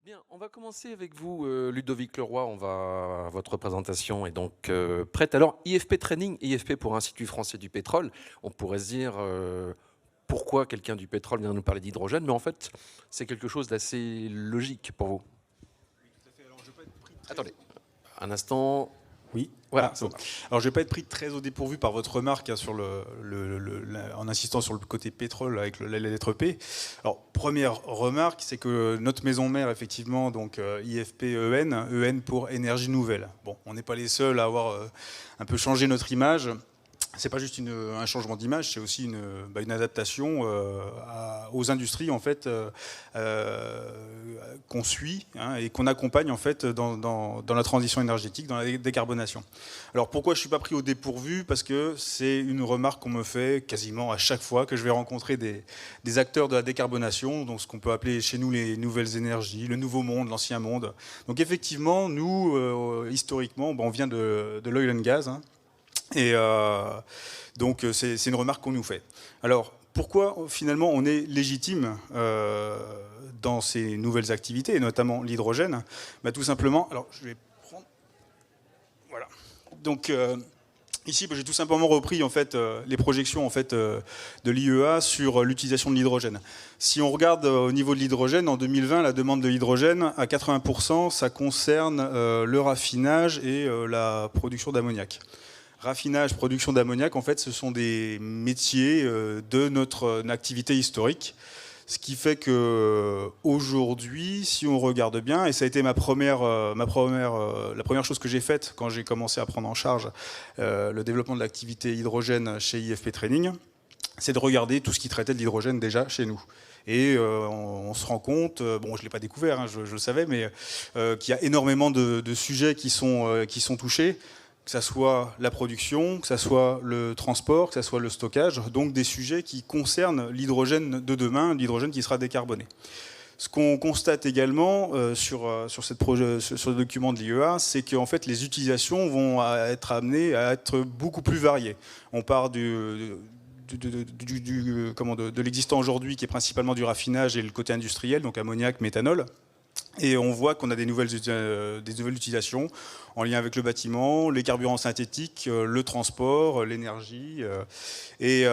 Bien, on va commencer avec vous, Ludovic Leroy. Votre présentation est donc prête. Alors, IFP Training, IFP pour Institut français du pétrole. On pourrait se dire pourquoi quelqu'un du pétrole vient nous parler d'hydrogène, mais en fait, c'est quelque chose d'assez logique pour vous. Oui, tout à fait. Alors, je vais pas être pris très... Attendez, un instant. Oui, Voilà, c'est ça bon. marche. Alors, je vais pas être pris très au dépourvu par votre remarque sur en insistant sur le côté pétrole avec la lettre P. Alors, première remarque, c'est que notre maison mère, effectivement, donc IFP-EN, EN pour énergie nouvelle. Bon, on n'est pas les seuls à avoir un peu changé notre image. C'est pas juste un changement d'image, c'est aussi une adaptation aux industries en fait qu'on suit et qu'on accompagne en fait dans la transition énergétique, dans la décarbonation. Alors pourquoi je suis pas pris au dépourvu? Parce que c'est une remarque qu'on me fait quasiment à chaque fois que je vais rencontrer des acteurs de la décarbonation, donc ce qu'on peut appeler chez nous les nouvelles énergies, le nouveau monde, l'ancien monde. Donc effectivement, nous historiquement, on vient de l'oil and gas. Et donc c'est une remarque qu'on nous fait. Alors pourquoi finalement on est légitime dans ces nouvelles activités, et notamment l'hydrogène? Tout simplement, alors je vais prendre... Voilà. Donc ici j'ai tout simplement repris en fait, les projections en fait, de l'IEA sur l'utilisation de l'hydrogène. Si on regarde au niveau de l'hydrogène, en 2020, la demande de l'hydrogène, à 80%, ça concerne le raffinage et la production d'ammoniac. Raffinage, production d'ammoniac, en fait, ce sont des métiers de notre activité historique. Ce qui fait que aujourd'hui, si on regarde bien, et ça a été la première chose que j'ai faite quand j'ai commencé à prendre en charge le développement de l'activité hydrogène chez IFP Training, c'est de regarder tout ce qui traitait de l'hydrogène déjà chez nous. Et on se rend compte, bon, je ne l'ai pas découvert, je le savais, mais qu'il y a énormément de sujets qui sont touchés, que ce soit la production, que ce soit le transport, que ce soit le stockage, donc des sujets qui concernent l'hydrogène de demain, l'hydrogène qui sera décarboné. Ce qu'on constate également sur le document de l'IEA, c'est qu'en fait les utilisations vont être amenées à être beaucoup plus variées. On part de l'existant aujourd'hui, qui est principalement du raffinage et le côté industriel, donc ammoniac, méthanol. Et on voit qu'on a des nouvelles utilisations en lien avec le bâtiment, les carburants synthétiques, le transport, l'énergie. Et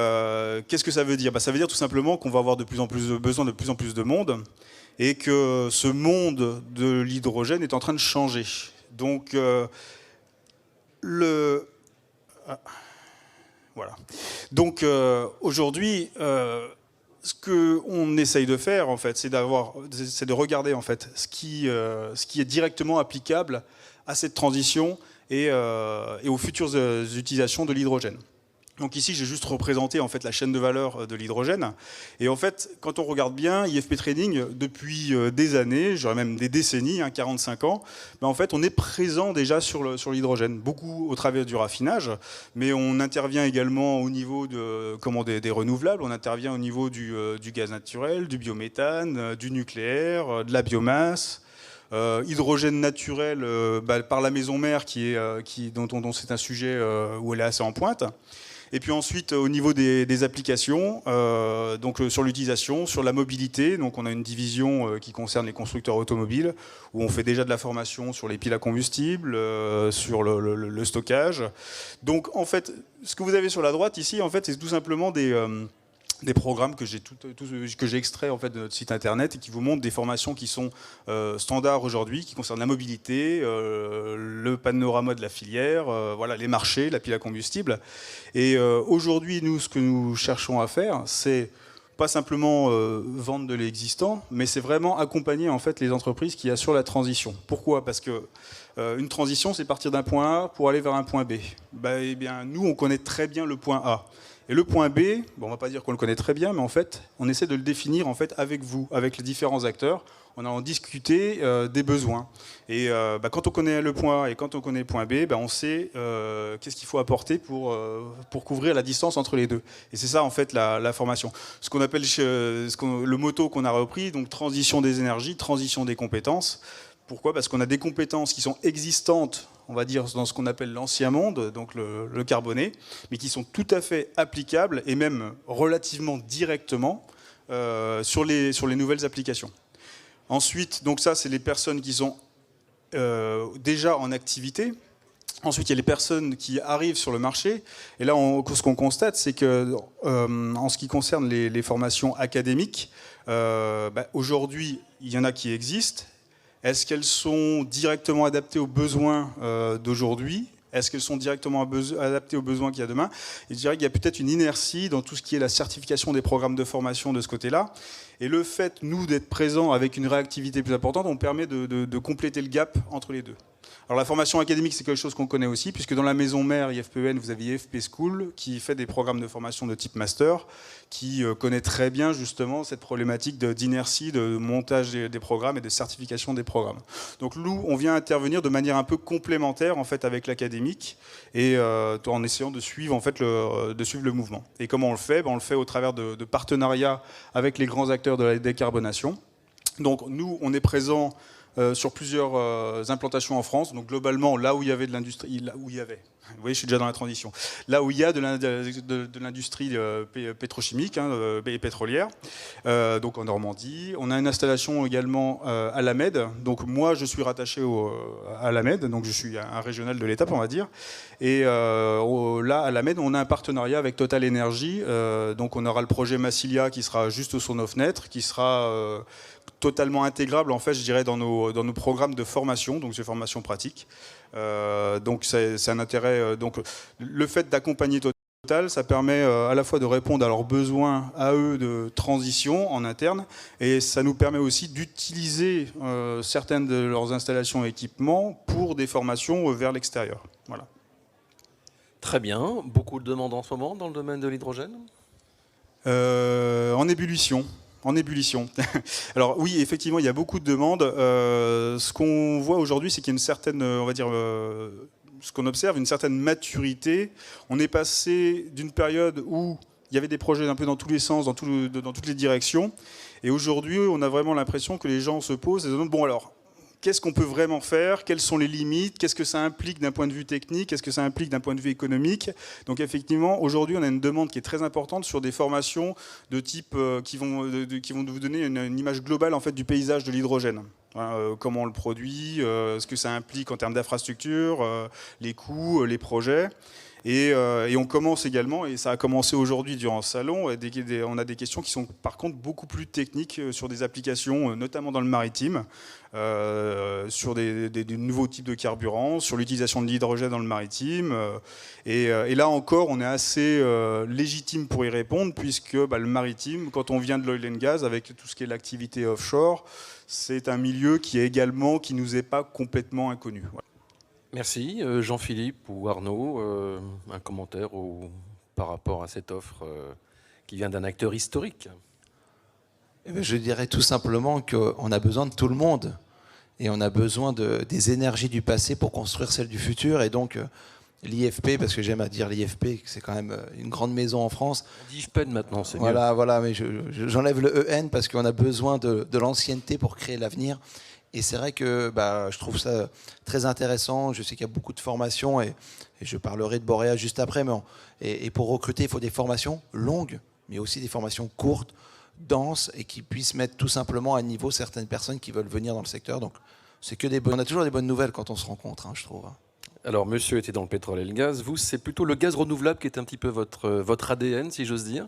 qu'est-ce que ça veut dire? Ça veut dire tout simplement qu'on va avoir besoin de plus en plus de monde, et que ce monde de l'hydrogène est en train de changer. Donc voilà. Donc aujourd'hui, ce qu'on essaye de faire, en fait, c'est de regarder en fait, ce qui est directement applicable à cette transition et aux futures utilisations de l'hydrogène. Donc ici, j'ai juste représenté en fait la chaîne de valeur de l'hydrogène. Et en fait, quand on regarde bien, IFP Trading, depuis des années, j'aurais même des décennies, 45 ans, en fait, on est présent déjà sur l'hydrogène, beaucoup au travers du raffinage, mais on intervient également au niveau des renouvelables, on intervient au niveau du gaz naturel, du biométhane, du nucléaire, de la biomasse. Hydrogène naturel par la maison mère dont c'est un sujet où elle est assez en pointe. Et puis ensuite, au niveau des applications, donc sur l'utilisation, sur la mobilité, donc on a une division qui concerne les constructeurs automobiles, où on fait déjà de la formation sur les piles à combustible, sur le stockage. Donc en fait, ce que vous avez sur la droite ici, en fait, c'est tout simplement des programmes que j'ai extraits en fait de notre site internet et qui vous montrent des formations qui sont standards aujourd'hui, qui concernent la mobilité, le panorama de la filière, voilà, les marchés, la pile à combustible. Et aujourd'hui, nous, ce que nous cherchons à faire, c'est pas simplement vendre de l'existant, mais c'est vraiment accompagner en fait les entreprises qui assurent la transition. Pourquoi? Parce que une transition, c'est partir d'un point A pour aller vers un point B. Eh bien, nous, on connaît très bien le point A. Et le point B, bon, on ne va pas dire qu'on le connaît très bien, mais en fait, on essaie de le définir en fait, avec vous, avec les différents acteurs. On a en discuté des besoins. Et quand on connaît le point A et quand on connaît le point B, on sait qu'est-ce qu'il faut apporter pour couvrir la distance entre les deux. Et c'est ça, en fait, la formation. Ce qu'on appelle le motto qu'on a repris, donc transition des énergies, transition des compétences. Pourquoi? Parce qu'on a des compétences qui sont existantes, on va dire, dans ce qu'on appelle l'ancien monde, donc le carboné, mais qui sont tout à fait applicables et même relativement directement sur les nouvelles applications. Ensuite, donc ça, c'est les personnes qui sont déjà en activité. Ensuite, il y a les personnes qui arrivent sur le marché. Et là, ce qu'on constate, c'est que en ce qui concerne les formations académiques, aujourd'hui, il y en a qui existent. Est-ce qu'elles sont directement adaptées aux besoins d'aujourd'hui ? Est-ce qu'elles sont directement adaptées aux besoins qu'il y a demain? Et je dirais qu'il y a peut-être une inertie dans tout ce qui est la certification des programmes de formation de ce côté-là. Et le fait, nous, d'être présents avec une réactivité plus importante, on permet de compléter le gap entre les deux. Alors la formation académique, c'est quelque chose qu'on connaît aussi, puisque dans la maison mère IFPEN, vous avez IFP School, qui fait des programmes de formation de type master, qui connaît très bien justement cette problématique d'inertie, de montage des programmes et de certification des programmes. Donc nous, on vient intervenir de manière un peu complémentaire en fait avec l'académique, et en essayant de suivre en fait le mouvement. Et comment on le fait? On le fait au travers de partenariats avec les grands acteurs de la décarbonation. Donc nous, on est présent sur plusieurs implantations en France. Donc globalement, là où il y avait de l'industrie, vous voyez, je suis déjà dans la transition. Là où il y a de l'industrie pétrochimique et pétrolière, donc en Normandie. On a une installation également à la Med. Donc moi, je suis rattaché à la Med, donc je suis un régional de l'État, on va dire. Et là, à la Med, on a un partenariat avec Total Energy. Donc on aura le projet Massilia qui sera juste sur nos fenêtres, qui sera totalement intégrable, en fait, je dirais, dans nos programmes de formation, donc ces formations pratiques. Donc c'est un intérêt. Donc le fait d'accompagner Total, ça permet à la fois de répondre à leurs besoins à eux de transition en interne, et ça nous permet aussi d'utiliser certaines de leurs installations et équipements pour des formations vers l'extérieur. Voilà. Très bien. Beaucoup de demandes en ce moment dans le domaine de l'hydrogène? En ébullition. En ébullition. Alors oui, effectivement, il y a beaucoup de demandes. Ce qu'on voit aujourd'hui, c'est qu'il y a une certaine, on va dire, ce qu'on observe, une certaine maturité. On est passé d'une période où il y avait des projets un peu dans tous les sens, dans toutes les directions. Et aujourd'hui, on a vraiment l'impression que les gens se posent et se demandent, bon alors, qu'est-ce qu'on peut vraiment faire? Quelles sont les limites? Qu'est-ce que ça implique d'un point de vue technique? Qu'est-ce que ça implique d'un point de vue économique? Donc effectivement, aujourd'hui, on a une demande qui est très importante sur des formations de type qui vont vous donner une image globale en fait, du paysage de l'hydrogène. Comment on le produit, ce que ça implique en termes d'infrastructure, les coûts, les projets. Et on commence également, et ça a commencé aujourd'hui durant ce salon, on a des questions qui sont par contre beaucoup plus techniques sur des applications, notamment dans le maritime, sur des nouveaux types de carburants, sur l'utilisation de l'hydrogène dans le maritime. Et là encore, on est assez légitime pour y répondre, puisque le maritime, quand on vient de l'oil and gas, avec tout ce qui est l'activité offshore, c'est un milieu qui nous est pas complètement inconnu. Voilà. Merci. Jean-Philippe ou Arnaud, un commentaire par rapport à cette offre qui vient d'un acteur historique? Je dirais tout simplement qu'on a besoin de tout le monde et on a besoin des énergies du passé pour construire celles du futur. Et donc l'IFP, parce que j'aime à dire l'IFP, c'est quand même une grande maison en France. On dit IFPEN maintenant, c'est mieux. Voilà, mais j'enlève le EN parce qu'on a besoin de l'ancienneté pour créer l'avenir. Et c'est vrai que je trouve ça très intéressant. Je sais qu'il y a beaucoup de formations et je parlerai de Boréa juste après. Et pour recruter, il faut des formations longues, mais aussi des formations courtes, denses et qui puissent mettre tout simplement à niveau certaines personnes qui veulent venir dans le secteur. Donc c'est que on a toujours des bonnes nouvelles quand on se rencontre, je trouve. Alors monsieur était dans le pétrole et le gaz. Vous, c'est plutôt le gaz renouvelable qui est un petit peu votre ADN, si j'ose dire.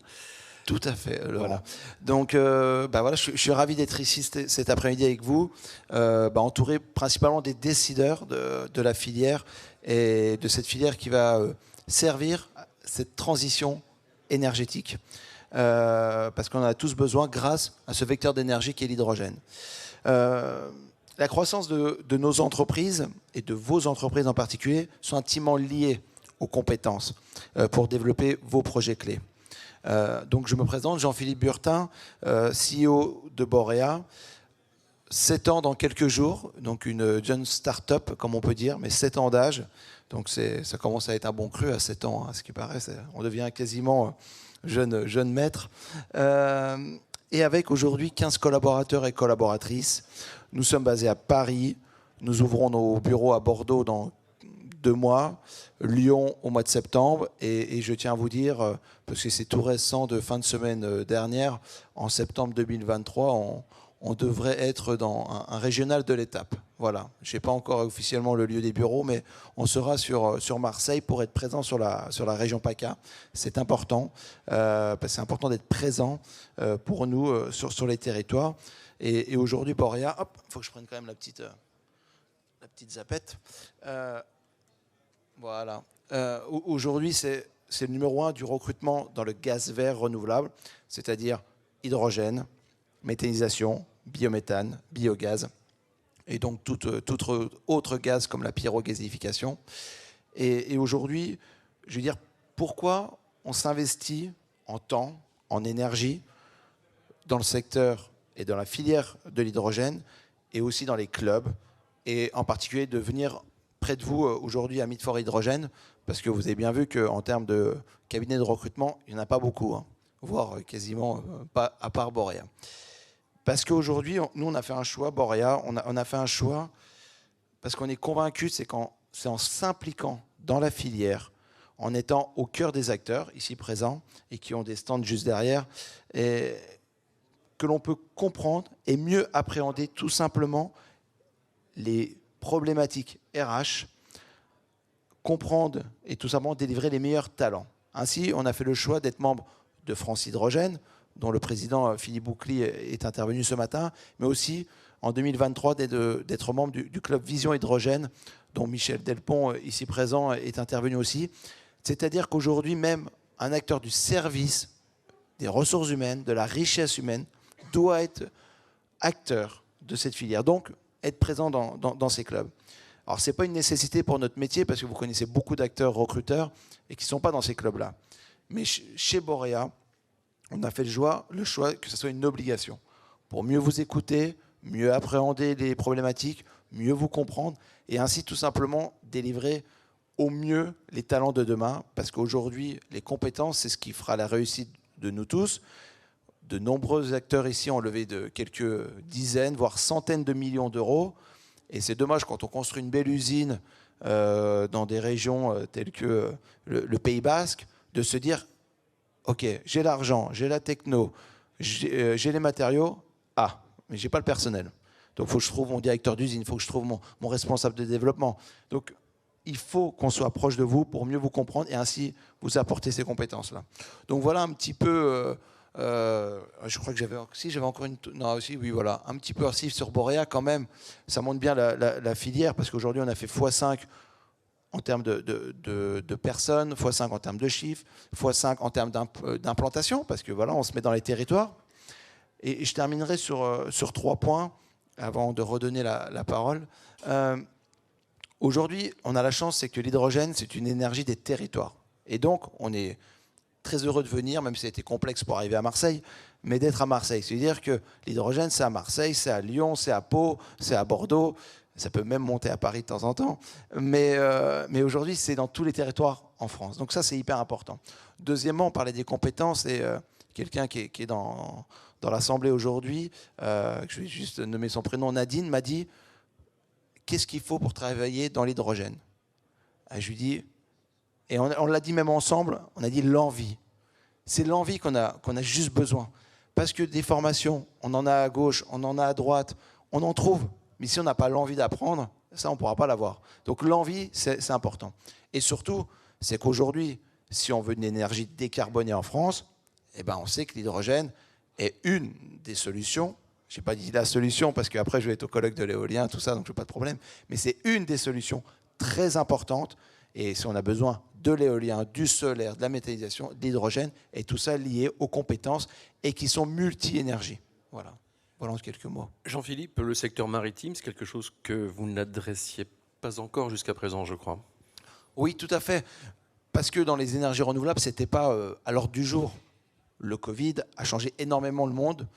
Tout à fait, Laurent. Voilà. Donc, voilà, je suis ravi d'être ici cet après-midi avec vous, entouré principalement des décideurs de la filière et de cette filière qui va servir cette transition énergétique, parce qu'on en a tous besoin grâce à ce vecteur d'énergie qui est l'hydrogène. La croissance de nos entreprises et de vos entreprises en particulier sont intimement liées aux compétences pour développer vos projets clés. Donc je me présente, Jean-Philippe Burtin, CEO de Boréa. 7 ans dans quelques jours, donc une jeune start-up, comme on peut dire, mais 7 ans d'âge. Donc ça commence à être un bon cru à 7 ans, à ce qui paraît. On devient quasiment jeune maître. Et avec aujourd'hui 15 collaborateurs et collaboratrices. Nous sommes basés à Paris. Nous ouvrons nos bureaux à Bordeaux dans 2 mois, Lyon au mois de septembre, et je tiens à vous dire, parce que c'est tout récent de fin de semaine dernière, en septembre 2023, on devrait être dans un régional de l'étape. Voilà. Je n'ai pas encore officiellement le lieu des bureaux, mais on sera sur Marseille pour être présent sur la région PACA. C'est important. Parce que c'est important d'être présent pour nous sur les territoires. Et aujourd'hui, Borea, hop, il faut que je prenne quand même la petite zapette. Voilà. Aujourd'hui, c'est le numéro 1 du recrutement dans le gaz vert renouvelable, c'est-à-dire hydrogène, méthanisation, biométhane, biogaz, et donc tout autre gaz comme la pyrogazéification. Et aujourd'hui, je veux dire, pourquoi on s'investit en temps, en énergie, dans le secteur et dans la filière de l'hydrogène, et aussi dans les clubs, et en particulier de venir près de vous aujourd'hui à Meet for Hydrogène, parce que vous avez bien vu qu'en termes de cabinet de recrutement, il n'y en a pas beaucoup, hein, voire quasiment pas, à part Borea. Parce qu'aujourd'hui, nous, on a fait un choix, Borea, on a fait un choix parce qu'on est convaincu, c'est en s'impliquant dans la filière, en étant au cœur des acteurs ici présents et qui ont des stands juste derrière, et que l'on peut comprendre et mieux appréhender tout simplement les problématiques RH, comprendre et tout simplement délivrer les meilleurs talents. Ainsi, on a fait le choix d'être membre de France Hydrogène, dont le président Philippe Boucly est intervenu ce matin, mais aussi en 2023 d'être membre du club Vision Hydrogène, dont Michel Delpont, ici présent, est intervenu aussi. C'est-à-dire qu'aujourd'hui, même un acteur du service, des ressources humaines, de la richesse humaine, doit être acteur de cette filière, donc être présent dans ces clubs. Alors, ce n'est pas une nécessité pour notre métier, parce que vous connaissez beaucoup d'acteurs recruteurs et qui ne sont pas dans ces clubs-là. Mais chez Borea, on a fait le choix que ce soit une obligation, pour mieux vous écouter, mieux appréhender les problématiques, mieux vous comprendre, et ainsi tout simplement délivrer au mieux les talents de demain, parce qu'aujourd'hui, les compétences, c'est ce qui fera la réussite de nous tous. De nombreux acteurs ici ont levé de quelques dizaines, voire centaines de millions d'euros. Et c'est dommage quand on construit une belle usine dans des régions telles que le Pays Basque, de se dire, OK, j'ai l'argent, j'ai la techno, j'ai les matériaux, mais je n'ai pas le personnel. Donc il faut que je trouve mon directeur d'usine, il faut que je trouve mon responsable de développement. Donc il faut qu'on soit proche de vous pour mieux vous comprendre et ainsi vous apporter ces compétences-là. Donc voilà un petit peu... je crois que j'avais encore une... Non, aussi, oui, voilà. Un petit peu aussi sur Borea, quand même. Ça montre bien la filière, parce qu'aujourd'hui, on a fait x5 en termes de personnes, x5 en termes de chiffres, x5 en termes d'implantation, parce que voilà, on se met dans les territoires. Et je terminerai sur 3 points, avant de redonner la parole. Aujourd'hui, on a la chance, c'est que l'hydrogène, c'est une énergie des territoires. Et donc, on est très heureux de venir, même si c'était complexe pour arriver à Marseille, mais d'être à Marseille. C'est-à-dire que l'hydrogène, c'est à Marseille, c'est à Lyon, c'est à Pau, c'est à Bordeaux, ça peut même monter à Paris de temps en temps, mais aujourd'hui, c'est dans tous les territoires en France. Donc ça, c'est hyper important. Deuxièmement, on parlait des compétences, et quelqu'un qui est dans l'Assemblée aujourd'hui, je vais juste nommer son prénom, Nadine, m'a dit « Qu'est-ce qu'il faut pour travailler dans l'hydrogène ?» Je lui dis... Et on l'a dit même ensemble, on a dit l'envie. C'est l'envie qu'on a juste besoin. Parce que des formations, on en a à gauche, on en a à droite, on en trouve. Mais si on n'a pas l'envie d'apprendre, ça, on ne pourra pas l'avoir. Donc l'envie, c'est important. Et surtout, c'est qu'aujourd'hui, si on veut une énergie décarbonée en France, eh ben, on sait que l'hydrogène est une des solutions. Je n'ai pas dit la solution, parce qu'après, je vais être au colloque de l'éolien, tout ça, donc je n'ai pas de problème. Mais c'est une des solutions très importantes. Et si on a besoin de l'éolien, du solaire, de la méthanisation, de l'hydrogène, et tout ça lié aux compétences et qui sont multi-énergie. Voilà en quelques mots. Jean-Philippe, le secteur maritime, c'est quelque chose que vous n'adressiez pas encore jusqu'à présent, je crois. Oui, tout à fait. Parce que dans les énergies renouvelables, ce n'était pas à l'ordre du jour. Le Covid a changé énormément le monde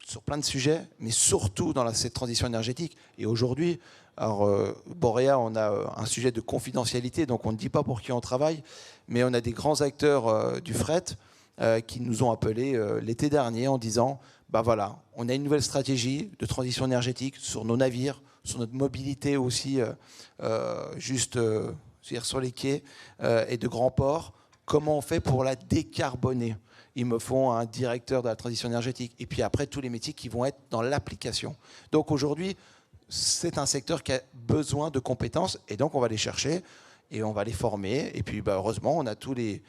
sur plein de sujets, mais surtout dans cette transition énergétique. Et aujourd'hui, Borea, on a un sujet de confidentialité, donc on ne dit pas pour qui on travaille, mais on a des grands acteurs du fret qui nous ont appelés l'été dernier en disant, voilà, on a une nouvelle stratégie de transition énergétique sur nos navires, sur notre mobilité aussi, c'est-à-dire sur les quais et de grands ports. Comment on fait pour la décarboner ? il me faut un directeur de la transition énergétique. Et puis après, tous les métiers qui vont être dans l'application. Donc aujourd'hui, c'est un secteur qui a besoin de compétences et donc on va les chercher et on va les former. Et puis heureusement, on a tous les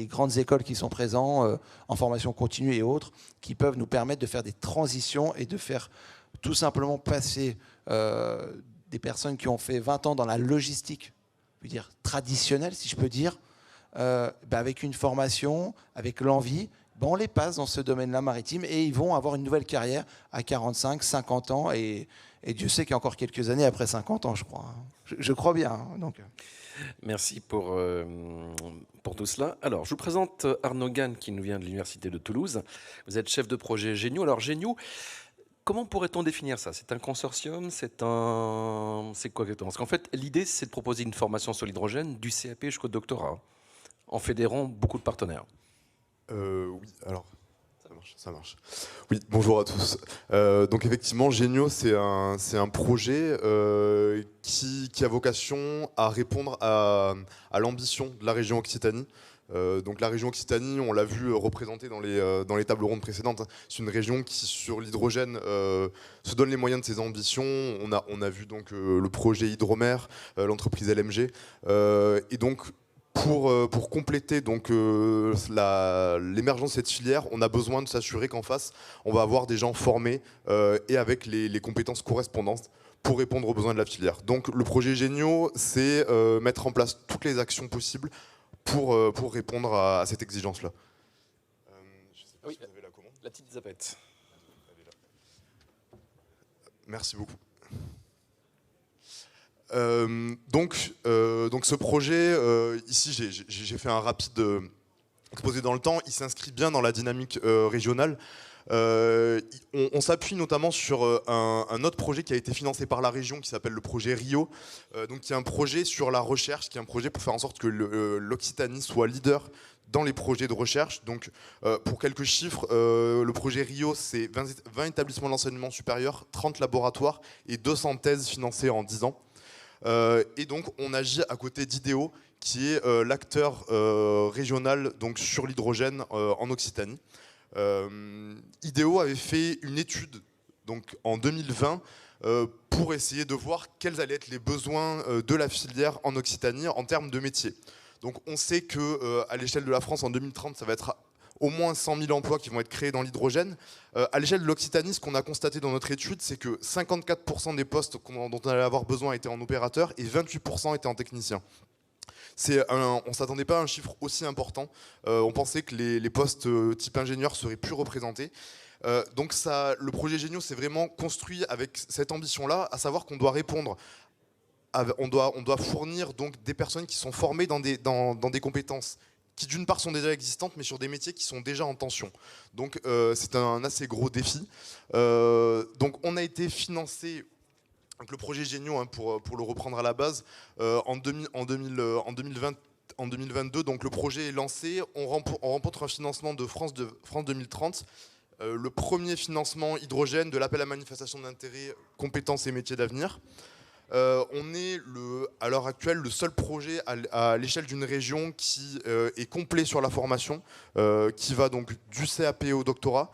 grandes écoles qui sont présents en formation continue et autres qui peuvent nous permettre de faire des transitions et de faire tout simplement passer des personnes qui ont fait 20 ans dans la logistique, je veux dire traditionnelle si je peux dire, avec une formation, avec l'envie, on les passe dans ce domaine-là maritime et ils vont avoir une nouvelle carrière à 45, 50 ans et Dieu sait qu'il y a encore quelques années après 50 ans, je crois. Je crois bien. Donc. Merci pour tout cela. Alors, je vous présente Arnaud Gane qui nous vient de l'Université de Toulouse. Vous êtes chef de projet Génio. Alors, Génio, comment pourrait-on définir ça? C'est un consortium? C'est quoi exactement? Parce qu'en fait, l'idée, c'est de proposer une formation sur l'hydrogène du CAP jusqu'au doctorat, en fédérant beaucoup de partenaires. Oui, alors, ça marche. Oui, bonjour à tous. Donc effectivement, Génio, c'est un projet qui a vocation à répondre à l'ambition de la région Occitanie. Donc la région Occitanie, on l'a vu représentée dans les tables rondes précédentes. C'est une région qui, sur l'hydrogène, se donne les moyens de ses ambitions. On a vu donc le projet Hydromer, l'entreprise LMG. Et donc, pour compléter donc l'émergence de cette filière, on a besoin de s'assurer qu'en face, on va avoir des gens formés et avec les compétences correspondantes pour répondre aux besoins de la filière. Donc le projet Génio, c'est mettre en place toutes les actions possibles pour répondre à cette exigence-là. Je sais pas oui, si vous avez la commande. La petite zapette. Merci beaucoup. Donc ce projet, ici j'ai fait un rapide exposé dans le temps, il s'inscrit bien dans la dynamique régionale. On s'appuie notamment sur un autre projet qui a été financé par la région qui s'appelle le projet Rio, donc qui est un projet sur la recherche, qui est un projet pour faire en sorte que l'Occitanie soit leader dans les projets de recherche. Donc pour quelques chiffres, le projet Rio, c'est 20 établissements d'enseignement supérieur, 30 laboratoires et 200 thèses financées en 10 ans. Et donc on agit à côté d'IDEO qui est l'acteur régional donc, sur l'hydrogène en Occitanie. IDEO avait fait une étude donc, en 2020 pour essayer de voir quels allaient être les besoins de la filière en Occitanie en termes de métiers. Donc on sait qu'à l'échelle de la France en 2030 ça va être au moins 100 000 emplois qui vont être créés dans l'hydrogène. À l'échelle de l'Occitanie, ce qu'on a constaté dans notre étude, c'est que 54% des postes dont on allait avoir besoin étaient en opérateur et 28% étaient en technicien. On ne s'attendait pas à un chiffre aussi important. On pensait que les postes type ingénieur seraient plus représentés. Donc le projet Génio s'est vraiment construit avec cette ambition-là, à savoir qu'on doit répondre, on doit fournir donc des personnes qui sont formées dans des compétences qui d'une part sont déjà existantes, mais sur des métiers qui sont déjà en tension. Donc c'est un assez gros défi. Donc on a été financé, donc le projet Génio, hein, pour le reprendre à la base, en 2022, donc le projet est lancé, on remporte un financement de France 2030, le premier financement hydrogène de l'appel à manifestation d'intérêt, compétences et métiers d'avenir. On est à l'heure actuelle le seul projet à l'échelle d'une région qui est complet sur la formation, qui va donc du CAP au doctorat,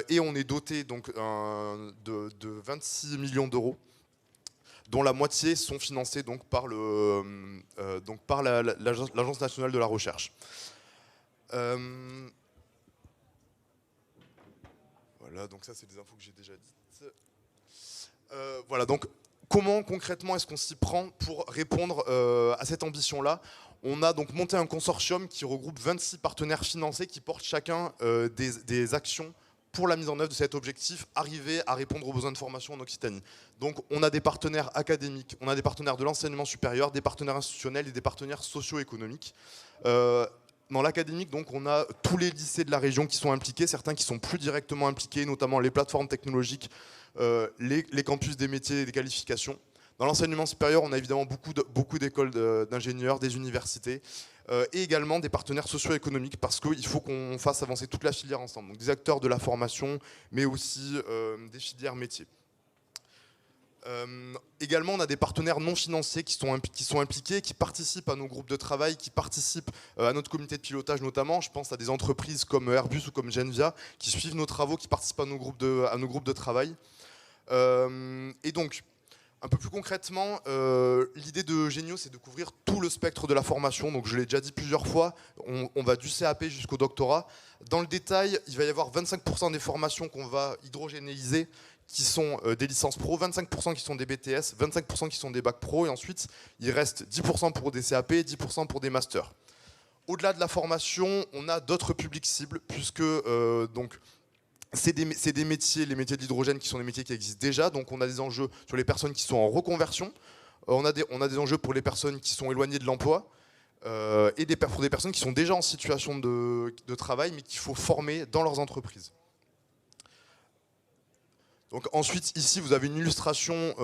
et on est doté donc, de 26 millions d'euros, dont la moitié sont financés donc, par l'Agence nationale de la recherche. Voilà, donc ça c'est des infos que j'ai déjà dites. Voilà, donc comment concrètement est-ce qu'on s'y prend pour répondre à cette ambition-là? On a donc monté un consortium qui regroupe 26 partenaires financés qui portent chacun des actions pour la mise en œuvre de cet objectif, arriver à répondre aux besoins de formation en Occitanie. Donc on a des partenaires académiques, on a des partenaires de l'enseignement supérieur, des partenaires institutionnels et des partenaires socio-économiques. Dans l'académique, donc, on a tous les lycées de la région qui sont impliqués, certains qui sont plus directement impliqués, notamment les plateformes technologiques, les campus des métiers et des qualifications. Dans l'enseignement supérieur, on a évidemment beaucoup d'écoles d'ingénieurs, des universités, et également des partenaires socio-économiques, parce qu'il faut qu'on fasse avancer toute la filière ensemble. Donc des acteurs de la formation, mais aussi des filières métiers. Également, on a des partenaires non financiers qui sont impliqués, qui participent à nos groupes de travail, qui participent à notre comité de pilotage notamment. Je pense à des entreprises comme Airbus ou comme Genvia qui suivent nos travaux, qui participent à nos groupes de travail. Et donc, un peu plus concrètement, l'idée de Génio, c'est de couvrir tout le spectre de la formation. Donc, je l'ai déjà dit plusieurs fois, on va du CAP jusqu'au doctorat. Dans le détail, il va y avoir 25% des formations qu'on va hydrogénéiser qui sont des licences pro, 25% qui sont des BTS, 25% qui sont des bacs pro, et ensuite, il reste 10% pour des CAP, 10% pour des masters. Au-delà de la formation, on a d'autres publics cibles, puisque donc, c'est des métiers, les métiers de l'hydrogène qui sont des métiers qui existent déjà, donc on a des enjeux sur les personnes qui sont en reconversion, on a des enjeux pour les personnes qui sont éloignées de l'emploi, et pour des personnes qui sont déjà en situation de travail, mais qu'il faut former dans leurs entreprises. Donc ensuite, ici, vous avez une illustration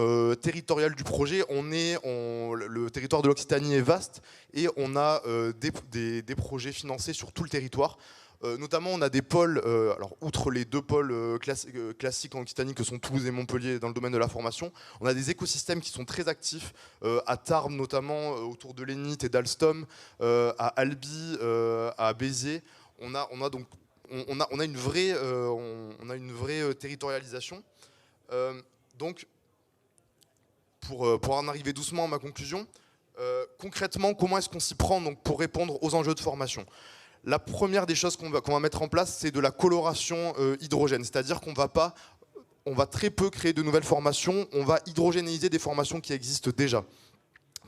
territoriale du projet. Le territoire de l'Occitanie est vaste et on a des projets financés sur tout le territoire. Notamment, on a des pôles, alors outre les deux pôles classiques en Occitanie que sont Toulouse et Montpellier dans le domaine de la formation, on a des écosystèmes qui sont très actifs, à Tarbes notamment, autour de l'Enit et d'Alstom, à Albi, à Béziers. On a donc une vraie territorialisation. Donc, pour en arriver doucement à ma conclusion, concrètement, comment est-ce qu'on s'y prend donc, pour répondre aux enjeux de formation ? La première des choses qu'on va mettre en place, c'est de la coloration hydrogène. C'est-à-dire qu'on va très peu créer de nouvelles formations, on va hydrogénéiser des formations qui existent déjà.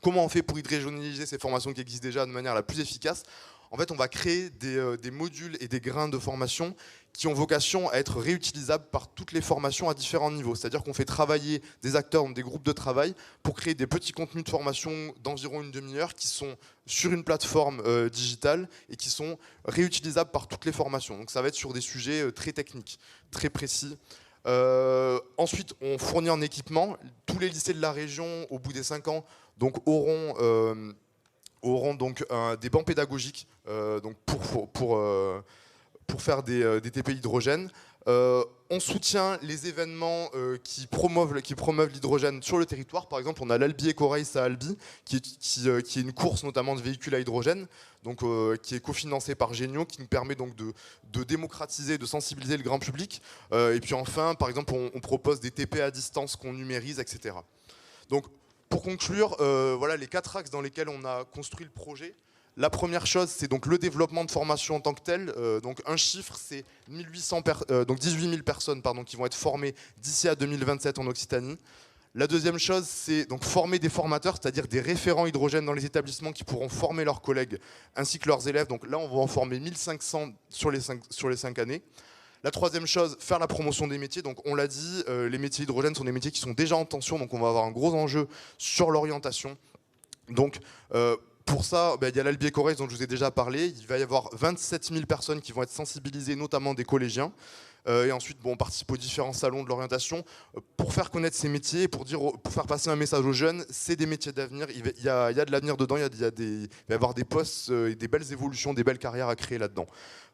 Comment on fait pour hydrogénéiser ces formations qui existent déjà de manière la plus efficace ? En fait, on va créer des modules et des grains de formation qui ont vocation à être réutilisables par toutes les formations à différents niveaux. C'est-à-dire qu'on fait travailler des acteurs dans des groupes de travail pour créer des petits contenus de formation d'environ une demi-heure qui sont sur une plateforme digitale et qui sont réutilisables par toutes les formations. Donc ça va être sur des sujets très techniques, très précis. Ensuite, on fournit en équipement. Tous les lycées de la région, au bout des 5 ans, donc, auront donc des bancs pédagogiques donc pour faire des TP hydrogène. On soutient les événements qui promeuvent l'hydrogène sur le territoire. Par exemple, on a l'Albi Eco Race à Albi, qui est une course notamment de véhicules à hydrogène, donc, qui est cofinancée par Génio, qui nous permet donc de démocratiser, de sensibiliser le grand public. Et puis enfin, par exemple, on propose des TP à distance qu'on numérise, etc. Donc, pour conclure, voilà les 4 axes dans lesquels on a construit le projet. La première chose, c'est donc le développement de formation en tant que tel. Donc un chiffre, c'est 18 000 personnes qui vont être formées d'ici à 2027 en Occitanie. La deuxième chose, c'est donc former des formateurs, c'est-à-dire des référents hydrogène dans les établissements qui pourront former leurs collègues ainsi que leurs élèves. Donc là, on va en former 1500 sur les 5 années. La troisième chose, faire la promotion des métiers. Donc on l'a dit, les métiers hydrogène sont des métiers qui sont déjà en tension, donc on va avoir un gros enjeu sur l'orientation. Donc pour ça, il y a l'Albi Eco Race dont je vous ai déjà parlé. Il va y avoir 27 000 personnes qui vont être sensibilisées, notamment des collégiens. Et ensuite, on participe aux différents salons de l'orientation pour faire connaître ces métiers, pour faire passer un message aux jeunes. C'est des métiers d'avenir. Il y a de l'avenir dedans. Il va y avoir des postes et des belles évolutions, des belles carrières à créer là-dedans.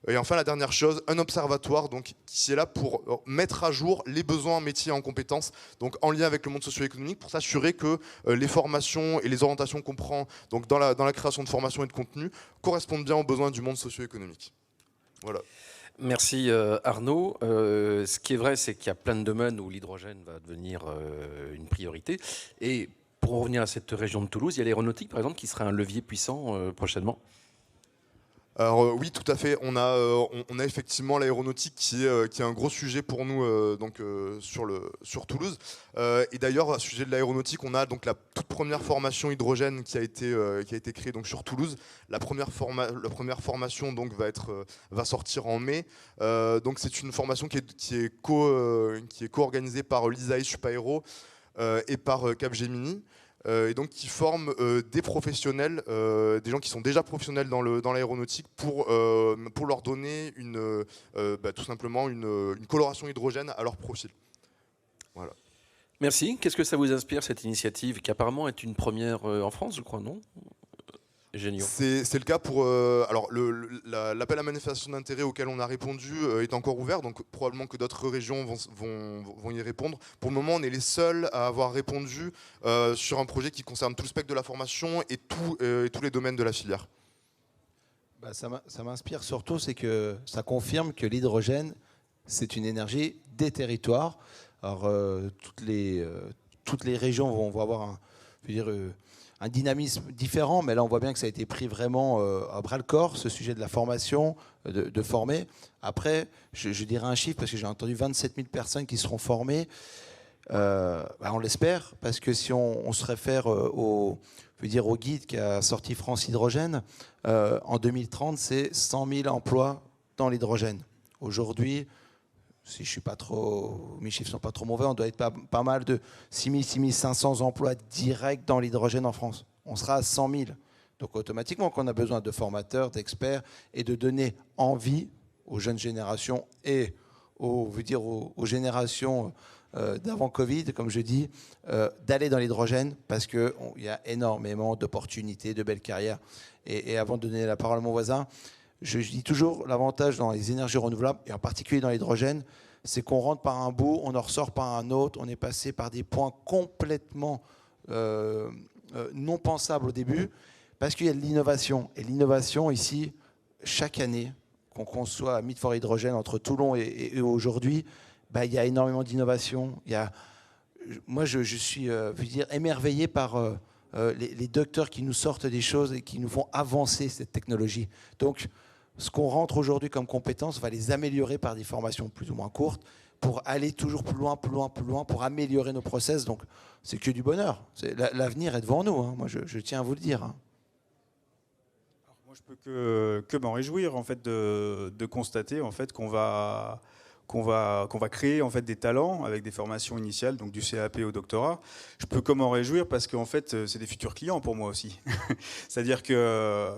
Et enfin, la dernière chose, un observatoire donc, qui est là pour mettre à jour les besoins en métiers et en compétences, donc en lien avec le monde socio-économique, pour s'assurer que les formations et les orientations qu'on prend donc, dans la création de formations et de contenu correspondent bien aux besoins du monde socio-économique. Voilà. Merci Arnaud. Ce qui est vrai, c'est qu'il y a plein de domaines où l'hydrogène va devenir une priorité. Et pour en revenir à cette région de Toulouse, il y a l'aéronautique, par exemple, qui sera un levier puissant prochainement. Alors oui, tout à fait. On a effectivement l'aéronautique qui est un gros sujet pour nous sur Toulouse. Et d'ailleurs, à ce sujet de l'aéronautique, on a donc la toute première formation hydrogène qui a été créée donc sur Toulouse. La première formation donc va sortir en mai. Donc c'est une formation qui est co-organisée par l'ISAE Supaéro et par Capgemini. Et donc qui forment des professionnels, des gens qui sont déjà professionnels dans l'aéronautique pour leur donner tout simplement une coloration hydrogène à leur profil. Voilà. Merci. Qu'est-ce que ça vous inspire, cette initiative, qui apparemment est une première en France, je crois, non ? Géniaux. C'est le cas pour... alors, l'appel à manifestation d'intérêt auquel on a répondu est encore ouvert, donc probablement que d'autres régions vont y répondre. Pour le moment, on est les seuls à avoir répondu sur un projet qui concerne tout le spectre de la formation et tous les domaines de la filière. Bah, ça m'inspire surtout, c'est que ça confirme que l'hydrogène, c'est une énergie des territoires. Alors, toutes les régions vont avoir un dynamisme différent, mais là, on voit bien que ça a été pris vraiment à bras-le-corps, ce sujet de la formation, de former. Après, je dirais un chiffre, parce que j'ai entendu 27 000 personnes qui seront formées. On l'espère, parce que si on se réfère au guide qui a sorti France Hydrogène, en 2030, c'est 100 000 emplois dans l'hydrogène. Aujourd'hui, si je suis pas trop, mes chiffres sont pas trop mauvais, on doit être pas mal de 6 000, 6 500 emplois directs dans l'hydrogène en France. On sera à 100 000. Donc automatiquement, qu'on a besoin de formateurs, d'experts et de donner envie aux jeunes générations et aux générations d'avant Covid, comme je dis, d'aller dans l'hydrogène parce qu'il y a énormément d'opportunités, de belles carrières. Et avant de donner la parole à mon voisin, je dis toujours l'avantage dans les énergies renouvelables, et en particulier dans l'hydrogène, c'est qu'on rentre par un bout, on en ressort par un autre, on est passé par des points complètement non pensables au début, parce qu'il y a de l'innovation. Et l'innovation ici, chaque année, qu'on soit à Meet for Hydrogène entre Toulon et aujourd'hui, il y a énormément d'innovation. Moi, je suis émerveillé par les docteurs qui nous sortent des choses et qui nous font avancer cette technologie. Donc, ce qu'on rentre aujourd'hui comme compétences va les améliorer par des formations plus ou moins courtes pour aller toujours plus loin, pour améliorer nos process. Donc, c'est que du bonheur. L'avenir est devant nous, hein. Moi, je tiens à vous le dire. Hein. Alors, moi, je peux que m'en réjouir en fait, de constater en fait, qu'on va créer en fait, des talents avec des formations initiales, donc du CAP au doctorat. Je peux que m'en réjouir parce qu'en fait, c'est des futurs clients pour moi aussi. C'est-à-dire que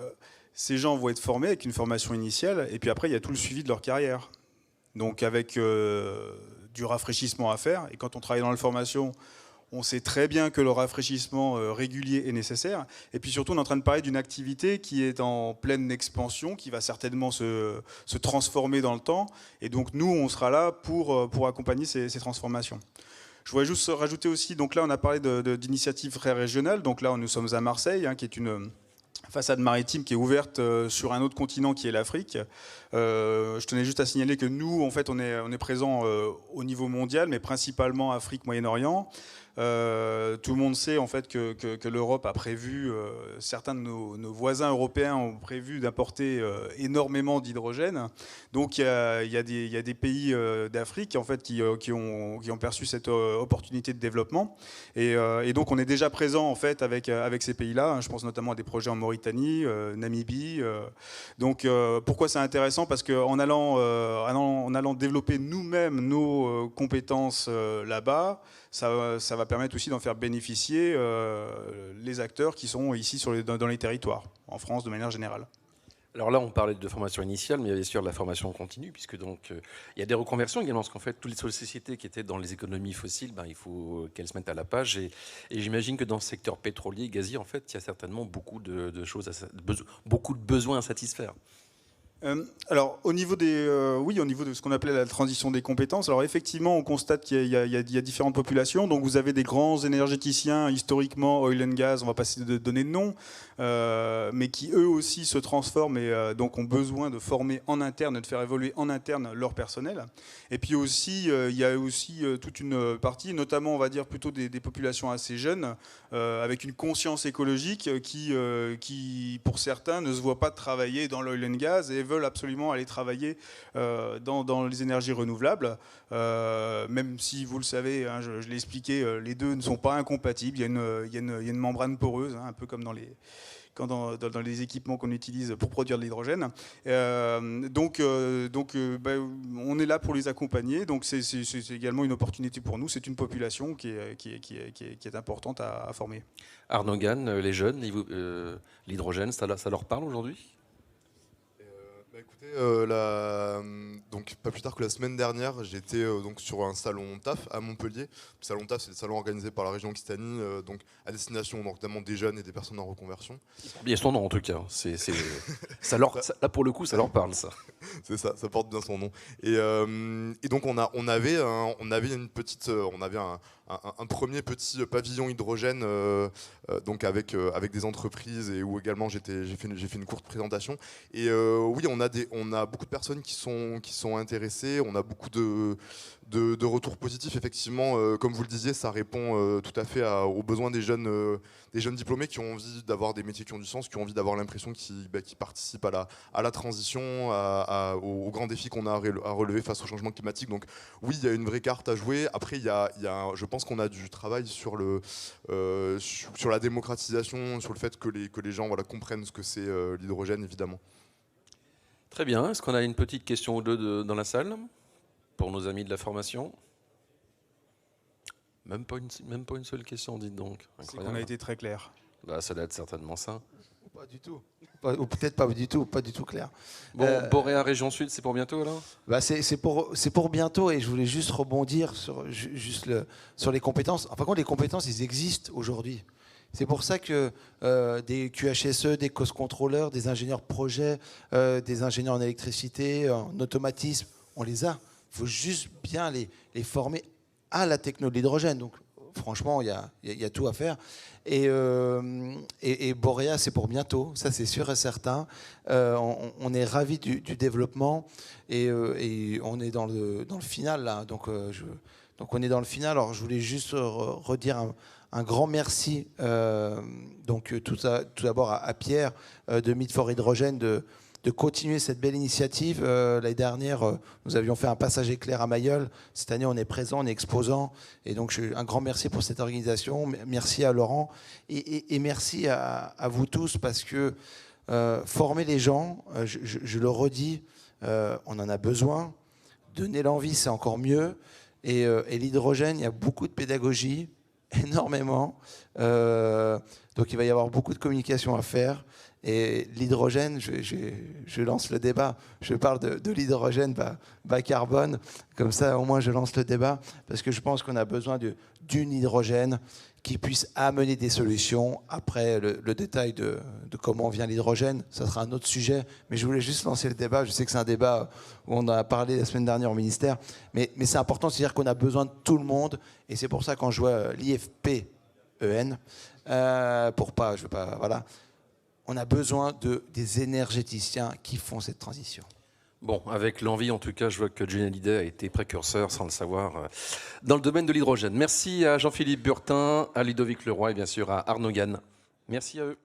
ces gens vont être formés avec une formation initiale, et puis après, il y a tout le suivi de leur carrière. Donc avec du rafraîchissement à faire, et quand on travaille dans la formation, on sait très bien que le rafraîchissement régulier est nécessaire. Et puis surtout, on est en train de parler d'une activité qui est en pleine expansion, qui va certainement se transformer dans le temps. Et donc nous, on sera là pour accompagner ces transformations. Je voudrais juste rajouter aussi, donc là on a parlé d'initiatives très régionales. Donc là nous sommes à Marseille, qui est une façade maritime qui est ouverte sur un autre continent qui est l'Afrique. Je tenais juste à signaler que nous, en fait, on est présent au niveau mondial, mais principalement Afrique, Moyen-Orient. Tout le monde sait en fait que l'Europe a prévu, certains de nos voisins européens ont prévu d'apporter énormément d'hydrogène. Donc il y a des pays d'Afrique en fait qui ont perçu cette opportunité de développement. Et donc on est déjà présent en fait avec ces pays-là. Je pense notamment à des projets en Mauritanie, Namibie. Donc pourquoi c'est intéressant? Parce qu'en allant développer nous-mêmes nos compétences là-bas, ça va permettre aussi d'en faire bénéficier les acteurs qui sont ici dans les territoires, en France de manière générale. Alors là, on parlait de formation initiale, mais il y a bien sûr de la formation continue, puisque donc il y a des reconversions également, parce qu'en fait, toutes les sociétés qui étaient dans les économies fossiles, il faut qu'elles se mettent à la page. Et j'imagine que dans le secteur pétrolier, gazier, en fait, il y a certainement beaucoup de choses, beaucoup de besoins à satisfaire. Alors au niveau au niveau de ce qu'on appelait la transition des compétences, alors effectivement on constate qu'il y a différentes populations. Donc vous avez des grands énergéticiens historiquement oil and gas, on va pas donner de nom, mais qui eux aussi se transforment et donc ont besoin de former en interne, de faire évoluer en interne leur personnel. Et puis aussi il y a aussi toute une partie, notamment on va dire plutôt des populations assez jeunes, avec une conscience écologique qui pour certains ne se voient pas travailler dans l'oil and gas et veulent absolument aller travailler dans les énergies renouvelables, même si vous le savez, je l'ai expliqué, les deux ne sont pas incompatibles. Il y a une membrane poreuse, un peu comme dans les équipements qu'on utilise pour produire de l'hydrogène. Donc, on est là pour les accompagner. Donc c'est également une opportunité pour nous. C'est une population qui est importante à former. Arnaud Gane, les jeunes, l'hydrogène, ça leur parle aujourd'hui ? Bah, écoutez, donc pas plus tard que la semaine dernière, j'étais donc sur un salon TAF à Montpellier. Le salon TAF, c'est le salon organisé par la région Occitanie, donc à destination donc, notamment des jeunes et des personnes en reconversion. Bien son nom en tout cas. Ça leur, là pour le coup, ça leur parle ça. C'est ça, ça porte bien son nom. Et donc on avait une petite, on avait un premier petit pavillon hydrogène, donc avec des entreprises et où également j'ai fait une courte présentation. Et oui, on a beaucoup de personnes qui sont intéressées. On a beaucoup de retours positifs. Effectivement, comme vous le disiez, ça répond tout à fait aux besoins des jeunes diplômés qui ont envie d'avoir des métiers qui ont du sens, qui ont envie d'avoir l'impression qu'ils participent à la transition, aux grands défis qu'on a à relever face au changement climatique. Donc oui, il y a une vraie carte à jouer. Après, je pense qu'on a du travail sur la démocratisation, sur le fait que les gens comprennent ce que c'est l'hydrogène, évidemment. Très bien. Est-ce qu'on a une petite question ou deux dans la salle pour nos amis de la formation? Même pas une seule question, dites donc. C'est qu'on a été très clair. Bah, ça doit être certainement ça. Pas du tout. Ou peut-être pas du tout clair. Bon, Boréa Région Sud, c'est pour bientôt alors? Bah c'est pour bientôt, et je voulais juste rebondir sur les compétences. Enfin, contre, les compétences, ils existent aujourd'hui. C'est pour ça que des QHSE, des cost controllers, des ingénieurs projets, des ingénieurs en électricité, en automatisme, on les a. Il faut juste bien les former à la technologie de l'hydrogène. Donc, franchement, il y a tout à faire. Et Boréa, c'est pour bientôt, ça c'est sûr et certain. On est ravis du développement, et on est dans le final là. Donc on est dans le final. Alors je voulais juste redire un grand merci tout d'abord à Pierre de Meet for Hydrogène de continuer cette belle initiative. L'année dernière, nous avions fait un passage éclair à Mayol. Cette année, on est présent, on est exposant. Et donc, un grand merci pour cette organisation. Merci à Laurent. Et merci à vous tous, parce que former les gens, je le redis, on en a besoin. Donner l'envie, c'est encore mieux. Et l'hydrogène, il y a beaucoup de pédagogie, énormément. Donc, il va y avoir beaucoup de communication à faire. Et l'hydrogène, je lance le débat. Je parle de l'hydrogène bas carbone. Comme ça, au moins, je lance le débat. Parce que je pense qu'on a besoin d'une hydrogène qui puisse amener des solutions. Après, le détail de comment vient l'hydrogène, ça sera un autre sujet. Mais je voulais juste lancer le débat. Je sais que c'est un débat où on en a parlé la semaine dernière au ministère. Mais c'est important, c'est-à-dire qu'on a besoin de tout le monde. Et c'est pour ça, quand je vois l'IFPEN, voilà. On a besoin des énergéticiens qui font cette transition. Bon, avec l'envie, en tout cas, je vois que Johnny Hallyday a été précurseur, sans le savoir, dans le domaine de l'hydrogène. Merci à Jean-Philippe Burtin, à Ludovic Leroy et bien sûr à Arnaud Gann. Merci à eux.